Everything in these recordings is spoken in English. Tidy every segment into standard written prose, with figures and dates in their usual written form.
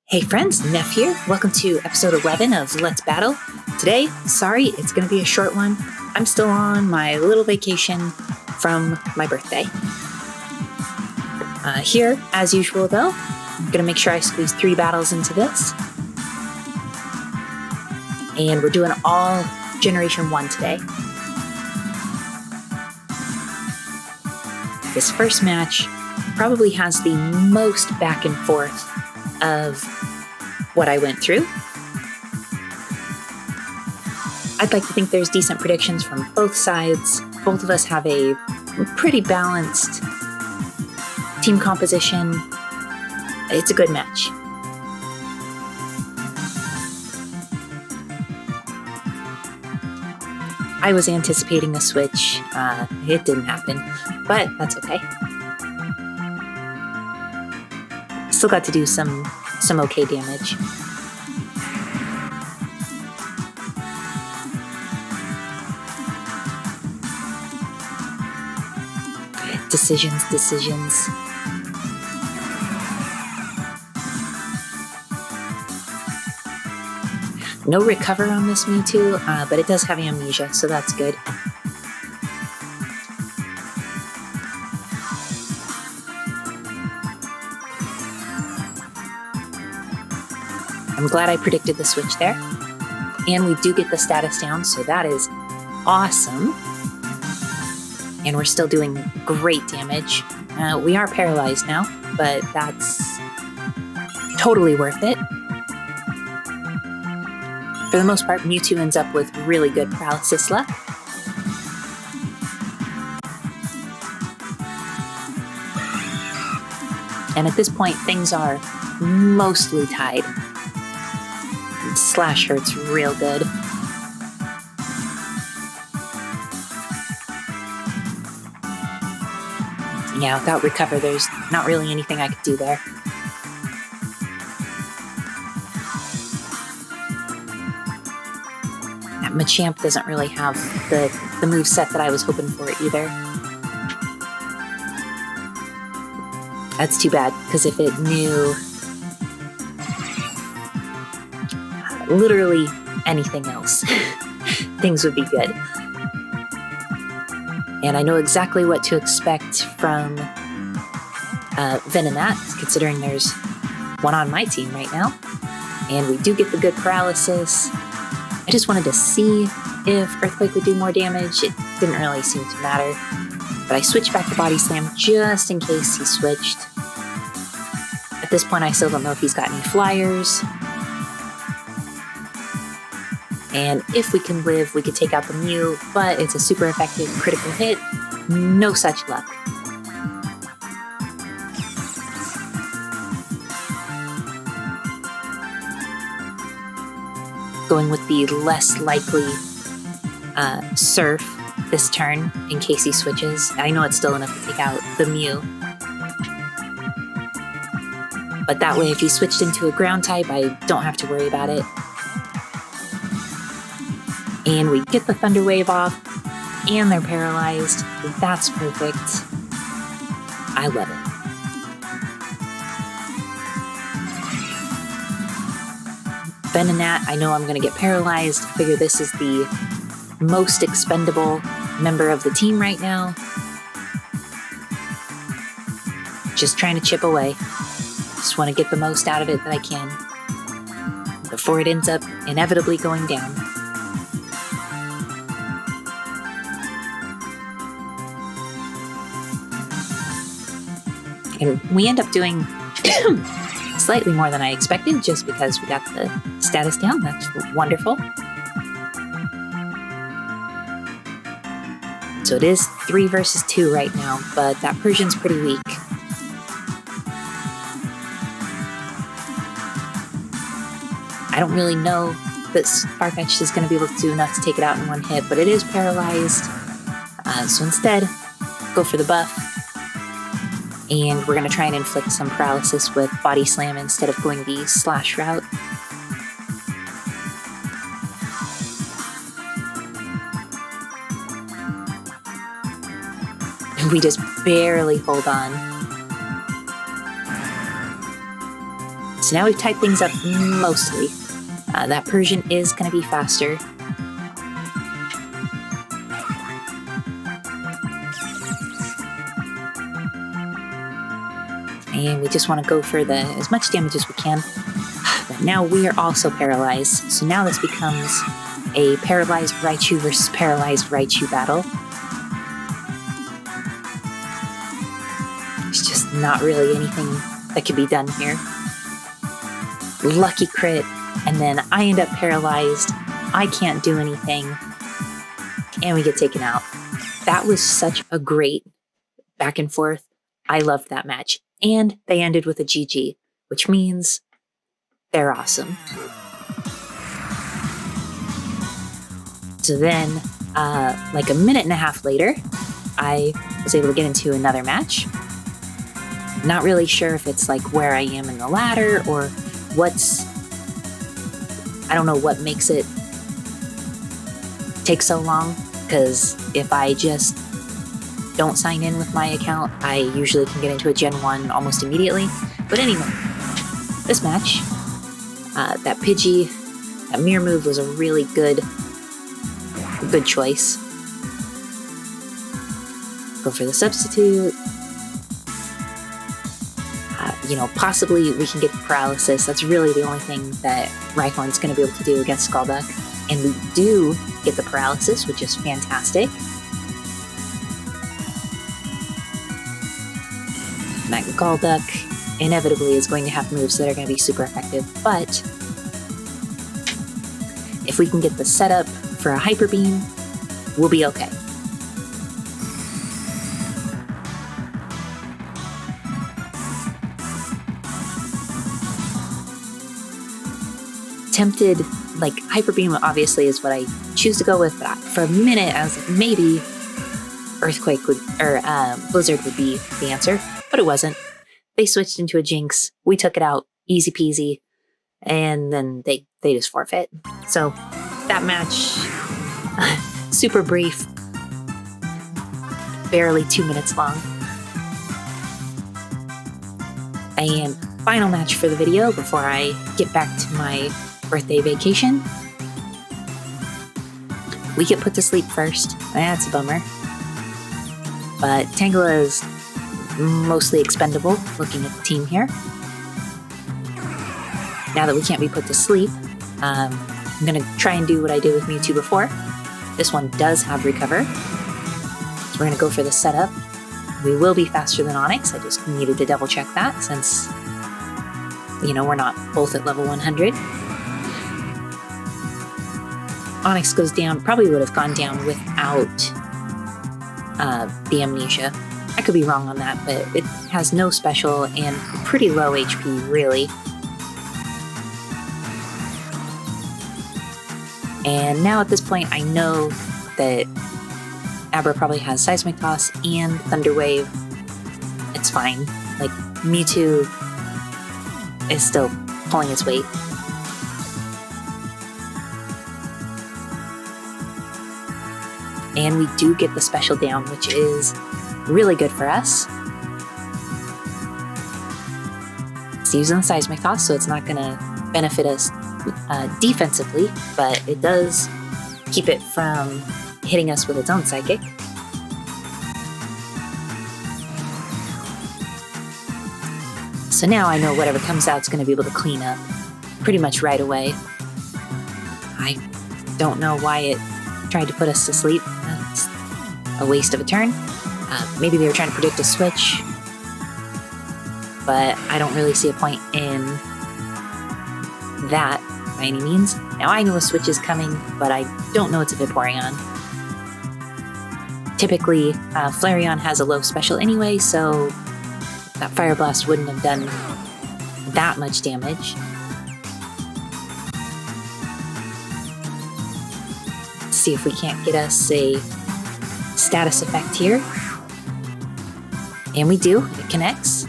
Hey friends, Neff here. Welcome to episode 11 of Let's Battle. Today, sorry, it's going to be a short one. I'm still on my little vacation from my birthday. Here, as usual though, I'm going to make sure I squeeze 3 battles into this. And we're doing all Generation 1 today. This first match probably has the most back and forth of what I went through. I'd like to think there's decent predictions from both sides. Both of us have a pretty balanced team composition. It's a good match. I was anticipating a switch. It didn't happen, but that's okay. Still got to do some okay damage. Decisions. No recover on this Mewtwo, but it does have amnesia, so that's good. I'm glad I predicted the switch there. And we do get the status down, so that is awesome. And we're still doing great damage. We are paralyzed now, but that's totally worth it. For the most part, Mewtwo ends up with really good paralysis luck. And at this point, things are mostly tied. Slash hurts real good. Yeah, without recover, there's not really anything I could do there. That Machamp doesn't really have the moveset that I was hoping for either. That's too bad, because if it knew literally anything else, things would be good. And I know exactly what to expect from Venonat, considering there's one on my team right now. And we do get the good paralysis. I just wanted to see if Earthquake would do more damage. It didn't really seem to matter. But I switched back to Body Slam just in case he switched. At this point, I still don't know if he's got any flyers. And if we can live, we could take out the Mew, but it's a super effective critical hit. No such luck. Going with the less likely Surf this turn in case he switches. I know it's still enough to take out the Mew. But that way, if he switched into a ground type, I don't have to worry about it. And we get the Thunder Wave off, and they're paralyzed. That's perfect. I love it. Venonat, I know I'm going to get paralyzed. I figure this is the most expendable member of the team right now. Just trying to chip away. Just want to get the most out of it that I can before it ends up inevitably going down. And we end up doing slightly more than I expected just because we got the status down. That's wonderful. So it is 3 versus 2 right now, but that Persian's pretty weak. I don't really know that Farfetch'd is going to be able to do enough to take it out in one hit, but it is paralyzed. So instead, go for the buff. And we're going to try and inflict some paralysis with Body Slam instead of going the slash route. And we just barely hold on. So now we've tied things up mostly. That Persian is going to be faster. And we just want to go for as much damage as we can. But now we are also paralyzed. So now this becomes a paralyzed Raichu versus paralyzed Raichu battle. There's just not really anything that can be done here. Lucky crit, and then I end up paralyzed. I can't do anything, and we get taken out. That was such a great back and forth. I loved that match. And they ended with a GG, which means they're awesome. So then, like a minute and a half later, I was able to get into another match. Not really sure if it's like where I am in the ladder or I don't know what makes it take so long, because if I just don't sign in with my account, I usually can get into a Gen 1 almost immediately. But anyway, this match, that Pidgey, that mirror move was a really good choice. Go for the substitute. Possibly we can get the paralysis. That's really the only thing that Rhyhorn's going to be able to do against Scalduck. And we do get the paralysis, which is fantastic. That Scalduck inevitably is going to have moves that are going to be super effective, but if we can get the setup for a Hyper Beam, we'll be okay. Tempted, like Hyper Beam obviously is what I choose to go with, but for a minute I was like, maybe Earthquake Blizzard would be the answer, but it wasn't. They switched into a Jinx, we took it out, easy peasy, and then they just forfeit. So that match, super brief, barely 2 minutes long. And final match for the video before I get back to my birthday vacation. We get put to sleep first. That's a bummer. But Tangela is mostly expendable, looking at the team here. Now that we can't be put to sleep, I'm going to try and do what I did with Mewtwo before. This one does have Recover. So we're going to go for the setup. We will be faster than Onix. I just needed to double check that since, we're not both at level 100. Onix goes down, probably would have gone down without the Amnesia. I could be wrong on that, but it has no special and pretty low HP, really. And now at this point, I know that Abra probably has Seismic Toss and Thunder Wave. It's fine. Like, Mewtwo is still pulling its weight. And we do get the special down, which is really good for us. It's using the Seismic Toss, so it's not going to benefit us defensively, but it does keep it from hitting us with its own Psychic. So now I know whatever comes out is going to be able to clean up pretty much right away. I don't know why it tried to put us to sleep. That's a waste of a turn. Maybe they were trying to predict a switch, but I don't really see a point in that by any means. Now I know a switch is coming, but I don't know it's a Vaporeon. Typically, Flareon has a low special anyway, so that Fire Blast wouldn't have done that much damage. Let's see if we can't get us a status effect here. And we do. It connects.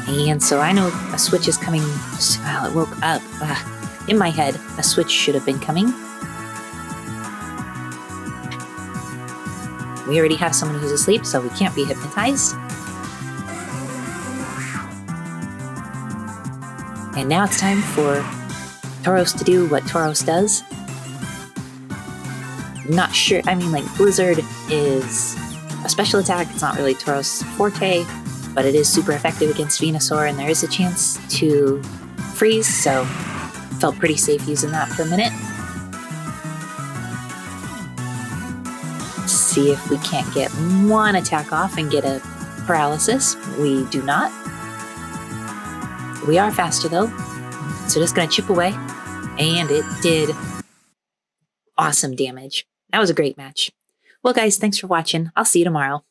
And so I know a switch is coming. Well, it woke up. In my head, a switch should have been coming. We already have someone who's asleep, so we can't be hypnotized. And now it's time for Tauros to do what Tauros does. Not sure, I mean, like, Blizzard is a special attack. It's not really Tauros' forte, but it is super effective against Venusaur, and there is a chance to freeze, so felt pretty safe using that for a minute. Let's see if we can't get one attack off and get a paralysis. We do not. We are faster though, so just gonna chip away, and it did awesome damage. That was a great match. Well guys, thanks for watching. I'll see you tomorrow.